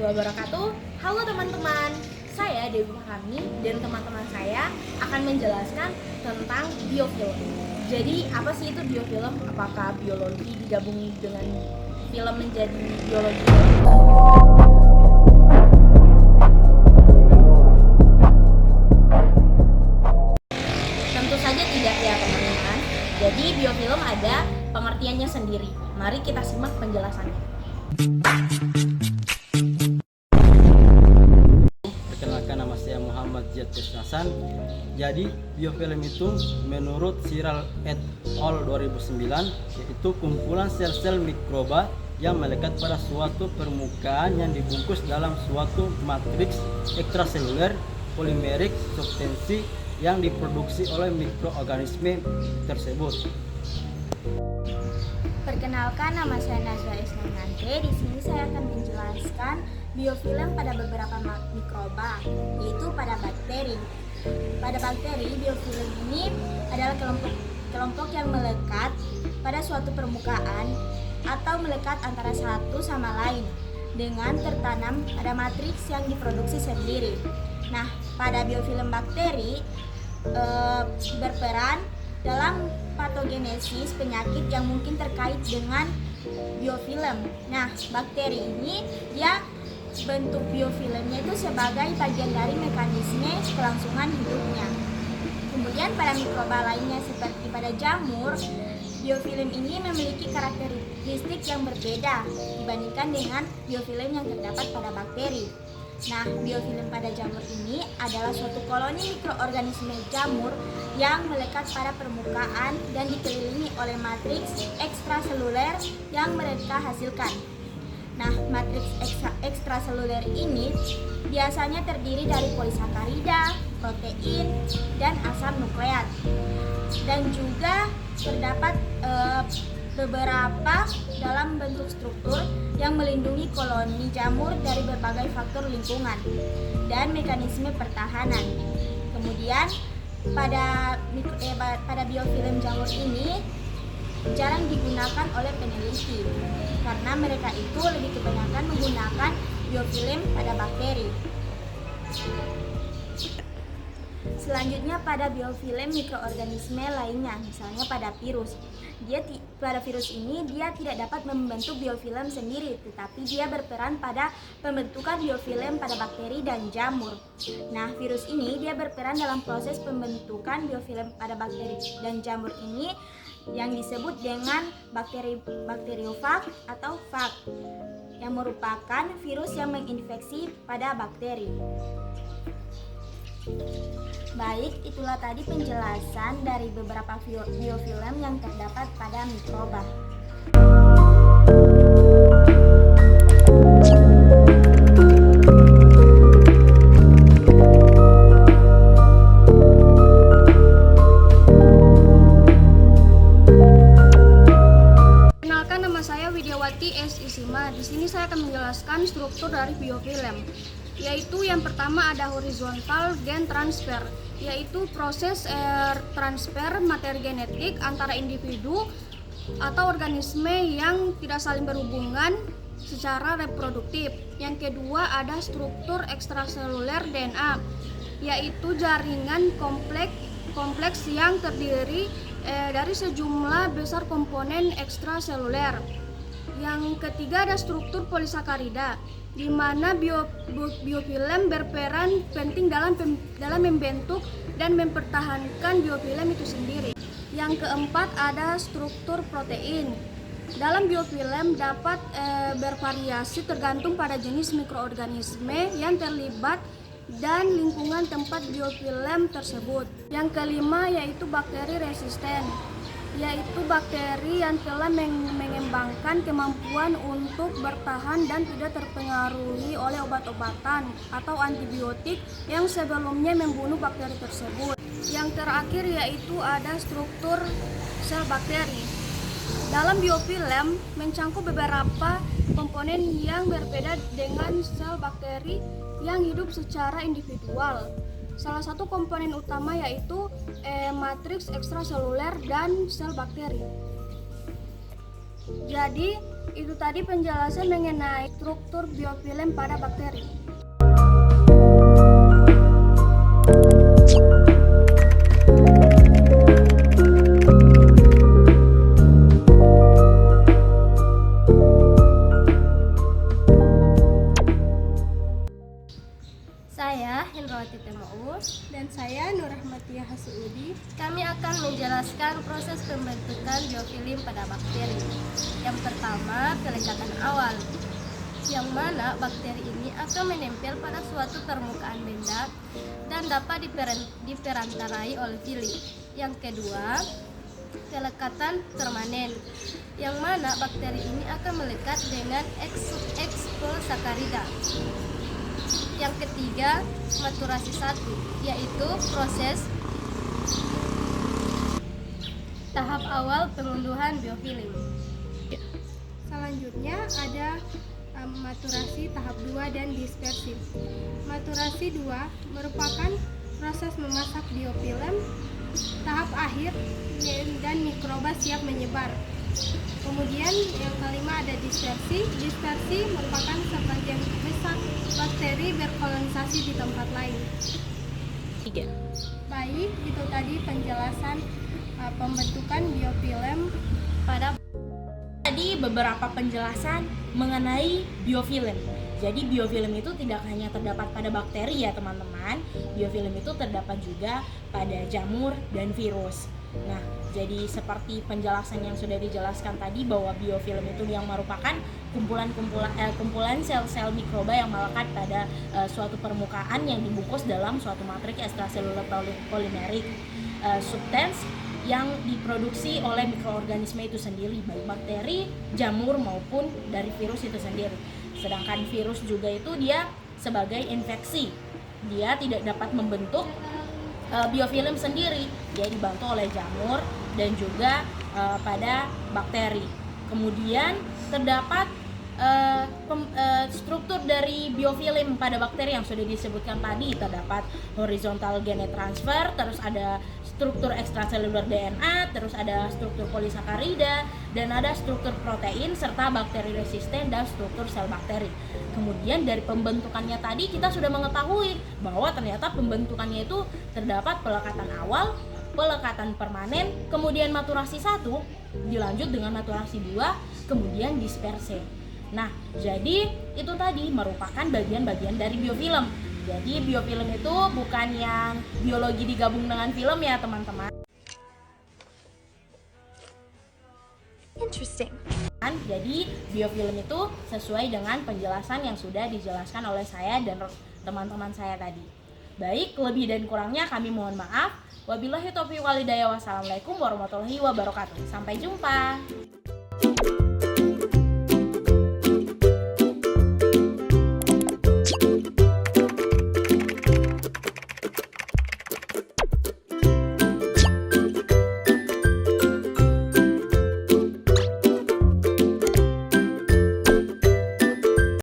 warahmatullahi wabarakatuh. Halo teman-teman, saya Dewi Fahmi dan teman-teman saya akan menjelaskan tentang biofilm. Jadi apa sih itu biofilm? Apakah biologi digabung dengan film menjadi biologi? Tentu saja tidak ya teman-teman. Jadi biofilm ada pengertiannya sendiri. Mari kita simak penjelasannya. Perkenalkan, nama saya Muhammad Ziyad Hasan. Jadi biofilm itu menurut Siral et al. 2009 yaitu kumpulan sel-sel mikroba yang melekat pada suatu permukaan yang dibungkus dalam suatu matriks ekstraseluler polimerik substansi yang diproduksi oleh mikroorganisme tersebut. Perkenalkan, nama saya Najwa Isnanante. Di sini saya akan menjelaskan biofilm pada beberapa mikroba, yaitu pada bakteri. Pada bakteri, biofilm ini adalah kelompok yang melekat pada suatu permukaan atau melekat antara satu sama lain dengan tertanam pada matriks yang diproduksi sendiri. Nah, pada biofilm bakteri berperan dalam patogenesis penyakit yang mungkin terkait dengan biofilm. Nah, bakteri ini dia bentuk biofilmnya itu sebagai bagian dari mekanisme kelangsungan hidupnya. Kemudian pada mikroba lainnya seperti pada jamur, biofilm ini memiliki karakteristik yang berbeda dibandingkan dengan biofilm yang terdapat pada bakteri. Nah, biofilm pada jamur ini adalah suatu koloni mikroorganisme jamur yang melekat pada permukaan dan dikelilingi oleh matriks ekstraseluler yang mereka hasilkan. Nah, matriks ekstraseluler ini biasanya terdiri dari polisakarida, protein, dan asam nukleat. Dan juga terdapat beberapa dalam bentuk struktur yang melindungi koloni jamur dari berbagai faktor lingkungan dan mekanisme pertahanan. Kemudian pada biofilm jamur ini jarang digunakan oleh peneliti karena mereka itu lebih kebanyakan menggunakan biofilm pada bakteri. Selanjutnya pada biofilm mikroorganisme lainnya, misalnya pada virus. Pada virus ini dia tidak dapat membentuk biofilm sendiri, tetapi dia berperan pada pembentukan biofilm pada bakteri dan jamur. Nah, virus ini dia berperan dalam proses pembentukan biofilm pada bakteri dan jamur ini yang disebut dengan bakteriofag atau fag, yang merupakan virus yang menginfeksi pada bakteri. Baik, itulah tadi penjelasan dari beberapa biofilm yang terdapat pada mikroba. Kenalkan, nama saya Widiawati S. Isima. Di sini saya akan menjelaskan struktur dari biofilm, yaitu yang pertama ada horizontal gen transfer, yaitu proses transfer materi genetik antara individu atau organisme yang tidak saling berhubungan secara reproduktif. Yang kedua ada struktur ekstraseluler DNA, yaitu jaringan kompleks yang terdiri dari sejumlah besar komponen ekstraseluler. Yang ketiga ada struktur polisakarida, di mana biofilm berperan penting dalam membentuk dan mempertahankan biofilm itu sendiri. Yang keempat ada struktur protein. Dalam biofilm dapat bervariasi tergantung pada jenis mikroorganisme yang terlibat dan lingkungan tempat biofilm tersebut. Yang kelima yaitu bakteri resisten, yaitu bakteri yang telah mengembangkan kemampuan untuk bertahan dan tidak terpengaruhi oleh obat-obatan atau antibiotik yang sebelumnya membunuh bakteri tersebut. Yang terakhir yaitu ada struktur sel bakteri. Dalam biofilm mencangkup beberapa komponen yang berbeda dengan sel bakteri yang hidup secara individual. Salah satu komponen utama yaitu matriks ekstraseluler dan sel bakteri. Jadi Itu tadi penjelasan mengenai struktur biofilm pada bakteri. Saya Hendrawati Temaus. Dan saya Nur Rahmatia Hasuudi. Kami akan menjelaskan proses pembentukan biofilm pada bakteri. Yang pertama, pelekatan awal, yang mana bakteri ini akan menempel pada suatu permukaan benda dan dapat diperantarai oleh film. Yang kedua, pelekatan permanen, yang mana bakteri ini akan melekat dengan eksposakarida. Yang ketiga, maturasi 1, yaitu proses tahap awal pengunduhan biofilm. Selanjutnya ada maturasi tahap 2 dan dispersi. Maturasi 2 merupakan proses memasak biofilm tahap akhir dan mikroba siap menyebar. Kemudian yang kelima ada dispersi. Dispersi merupakan sebagian besar bakteri berkolonisasi di tempat lain. 3. Baik, itu tadi penjelasan pembentukan biofilm. Tadi beberapa penjelasan mengenai biofilm. Jadi biofilm itu tidak hanya terdapat pada bakteri ya teman-teman. Biofilm itu terdapat juga pada jamur dan virus. Nah, jadi seperti penjelasan yang sudah dijelaskan tadi bahwa biofilm itu yang merupakan kumpulan sel-sel mikroba yang melekat pada suatu permukaan yang dibungkus dalam suatu matriks ekstraseluler polimerik substans yang diproduksi oleh mikroorganisme itu sendiri, baik bakteri, jamur maupun dari virus itu sendiri. Sedangkan virus juga itu dia sebagai infeksi, dia tidak dapat membentuk biofilm sendiri, dia dibantu oleh jamur dan juga pada bakteri. Kemudian terdapat struktur dari biofilm pada bakteri yang sudah disebutkan tadi, terdapat horizontal gene transfer, terus ada struktur ekstraseluler DNA, terus ada struktur polisakarida, dan ada struktur protein serta bakteri resisten dan struktur sel bakteri. Kemudian dari pembentukannya tadi kita sudah mengetahui bahwa ternyata pembentukannya itu terdapat pelekatan awal, pelekatan permanen, kemudian maturasi 1, dilanjut dengan maturasi 2, kemudian dispersi. Nah, jadi itu tadi merupakan bagian-bagian dari biofilm. Jadi biofilm itu bukan yang biologi digabung dengan film ya teman-teman. Interesting. Jadi biofilm itu sesuai dengan penjelasan yang sudah dijelaskan oleh saya dan teman-teman saya tadi. Baik, lebih dan kurangnya kami mohon maaf. Wabillahi taufiq wal hidayah. Wassalamualaikum warahmatullahi wabarakatuh. Sampai jumpa.